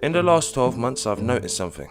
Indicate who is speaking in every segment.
Speaker 1: In the last 12 months I've noticed something.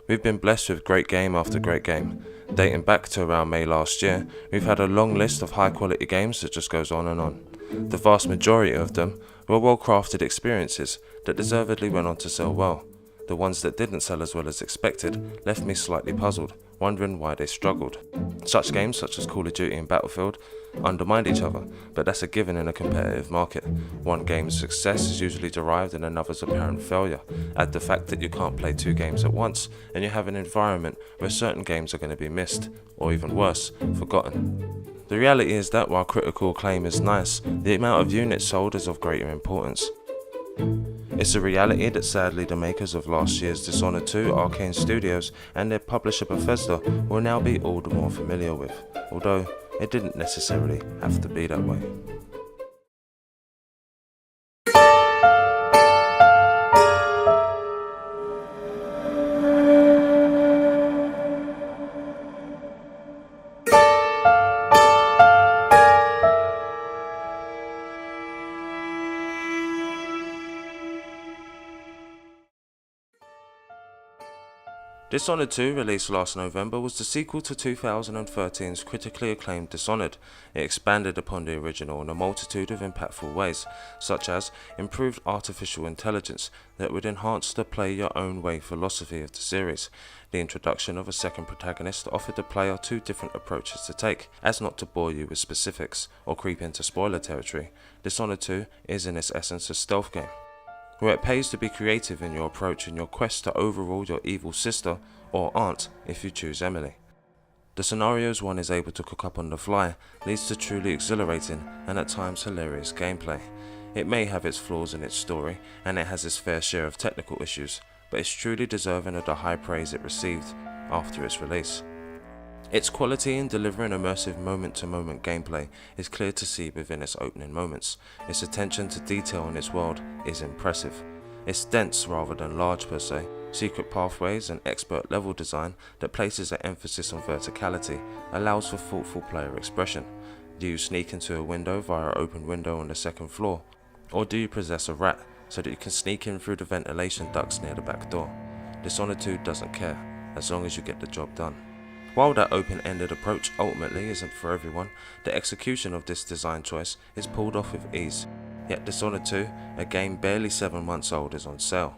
Speaker 1: We've been blessed with great game after great game. Dating back to around May last year, we've had a long list of high quality games that just goes on and on. The vast majority of them were well crafted experiences that deservedly went on to sell well. The ones that didn't sell as well as expected left me slightly puzzled, wondering why they struggled. Such games such as Call of Duty and Battlefield undermined each other, but that's a given in a competitive market. One game's success is usually derived in another's apparent failure. Add the fact that you can't play two games at once, and you have an environment where certain games are going to be missed, or even worse, forgotten. The reality is that while critical acclaim is nice, the amount of units sold is of greater importance. It's a reality that sadly the makers of last year's Dishonored 2, Arkane Studios, and their publisher Bethesda will now be all the more familiar with, although it didn't necessarily have to be that way. Dishonored 2, released last November, was the sequel to 2013's critically acclaimed Dishonored. It expanded upon the original in a multitude of impactful ways, such as improved artificial intelligence that would enhance the play-your-own-way philosophy of the series. The introduction of a second protagonist offered the player two different approaches to take. As not to bore you with specifics or creep into spoiler territory, Dishonored 2 is in its essence a stealth game, where it pays to be creative in your approach in your quest to overrule your evil sister or aunt if you choose Emily. The scenarios one is able to cook up on the fly leads to truly exhilarating and at times hilarious gameplay. It may have its flaws in its story and it has its fair share of technical issues, but it's truly deserving of the high praise it received after its release. Its quality in delivering immersive moment-to-moment gameplay is clear to see within its opening moments. Its attention to detail in its world is impressive. It's dense rather than large per se, secret pathways and expert level design that places an emphasis on verticality allows for thoughtful player expression. Do you sneak into a window via an open window on the second floor? Or do you possess a rat so that you can sneak in through the ventilation ducts near the back door? Dishonored 2 doesn't care, as long as you get the job done. While that open-ended approach ultimately isn't for everyone, the execution of this design choice is pulled off with ease. Yet Dishonored 2, a game barely 7 months old, is on sale.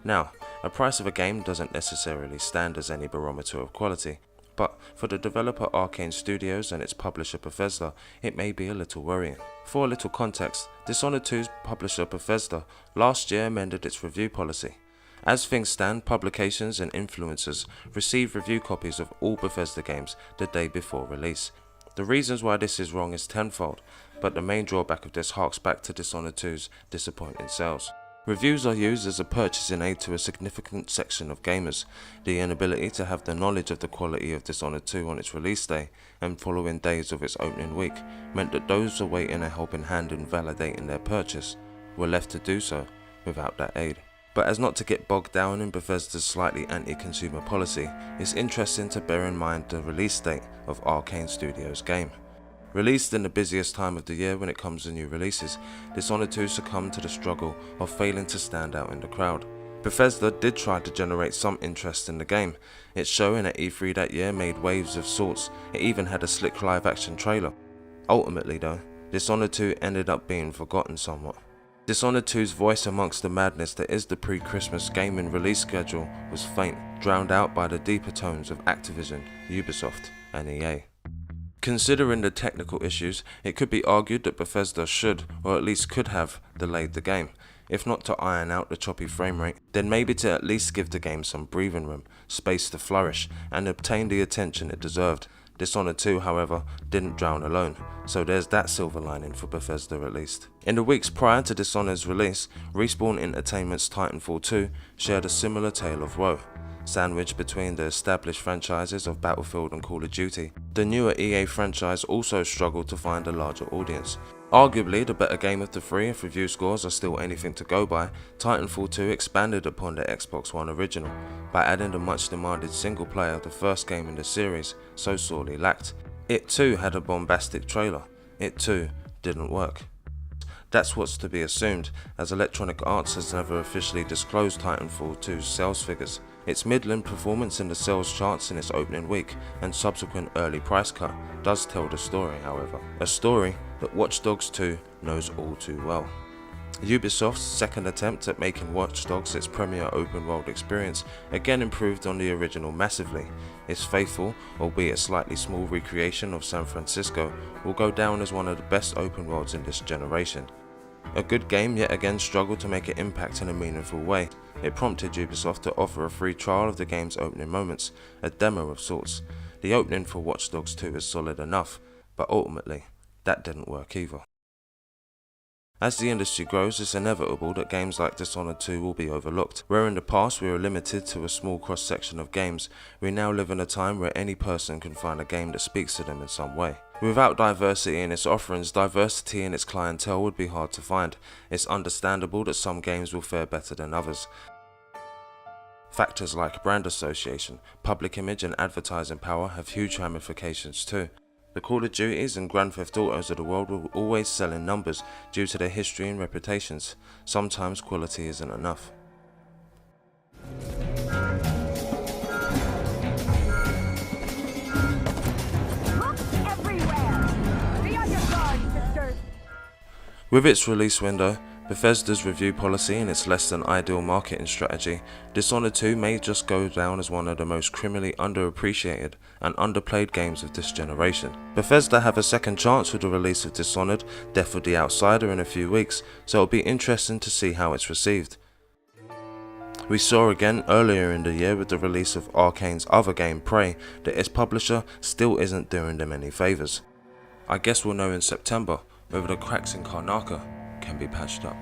Speaker 1: Now, a price of a game doesn't necessarily stand as any barometer of quality, but for the developer Arkane Studios and its publisher Bethesda, it may be a little worrying. For a little context, Dishonored 2's publisher Bethesda last year amended its review policy. As things stand, publications and influencers receive review copies of all Bethesda games the day before release. The reasons why this is wrong is tenfold, but the main drawback of this harks back to Dishonored 2's disappointing sales. Reviews are used as a purchasing aid to a significant section of gamers. The inability to have the knowledge of the quality of Dishonored 2 on its release day and following days of its opening week meant that those awaiting a helping hand in validating their purchase were left to do so without that aid. But as not to get bogged down in Bethesda's slightly anti-consumer policy, it's interesting to bear in mind the release date of Arkane Studios' game. Released in the busiest time of the year when it comes to new releases, Dishonored 2 succumbed to the struggle of failing to stand out in the crowd. Bethesda did try to generate some interest in the game. Its showing at E3 that year made waves of sorts. It even had a slick live-action trailer. Ultimately though, Dishonored 2 ended up being forgotten somewhat. Dishonored 2's voice amongst the madness that is the pre-Christmas gaming release schedule was faint, drowned out by the deeper tones of Activision, Ubisoft, and EA. Considering the technical issues, it could be argued that Bethesda should, or at least could have, delayed the game. If not to iron out the choppy frame rate, then maybe to at least give the game some breathing room, space to flourish, and obtain the attention it deserved. Dishonored 2, however, didn't drown alone, so there's that silver lining for Bethesda at least. In the weeks prior to Dishonored's release, Respawn Entertainment's Titanfall 2 shared a similar tale of woe. Sandwiched between the established franchises of Battlefield and Call of Duty, the newer EA franchise also struggled to find a larger audience. Arguably the better game of the three if review scores are still anything to go by, Titanfall 2 expanded upon the Xbox One original by adding the much demanded single player the first game in the series so sorely lacked. It too had a bombastic trailer. It too didn't work. That's what's to be assumed, as Electronic Arts has never officially disclosed Titanfall 2's sales figures. Its middling performance in the sales charts in its opening week and subsequent early price cut does tell the story, however. A story that Watch Dogs 2 knows all too well. Ubisoft's second attempt at making Watch Dogs its premier open world experience again improved on the original massively. Its faithful, albeit slightly small recreation of San Francisco will go down as one of the best open worlds in this generation. A good game yet again struggled to make an impact in a meaningful way. It prompted Ubisoft to offer a free trial of the game's opening moments, a demo of sorts. The opening for Watch Dogs 2 is solid enough, but ultimately, that didn't work either. As the industry grows, it's inevitable that games like Dishonored 2 will be overlooked. Where in the past we were limited to a small cross-section of games, we now live in a time where any person can find a game that speaks to them in some way. Without diversity in its offerings, diversity in its clientele would be hard to find. It's understandable that some games will fare better than others. Factors like brand association, public image and advertising power have huge ramifications too. The Call of Duties and Grand Theft Autos of the world will always sell in numbers due to their history and reputations. Sometimes quality isn't enough. With its release window, Bethesda's review policy and its less than ideal marketing strategy, Dishonored 2 may just go down as one of the most criminally underappreciated and underplayed games of this generation. Bethesda have a second chance with the release of Dishonored, Death of the Outsider in a few weeks, so it'll be interesting to see how it's received. We saw again earlier in the year with the release of Arkane's other game Prey that its publisher still isn't doing them any favours. I guess we'll know in September whether the cracks in Karnaca can be patched up.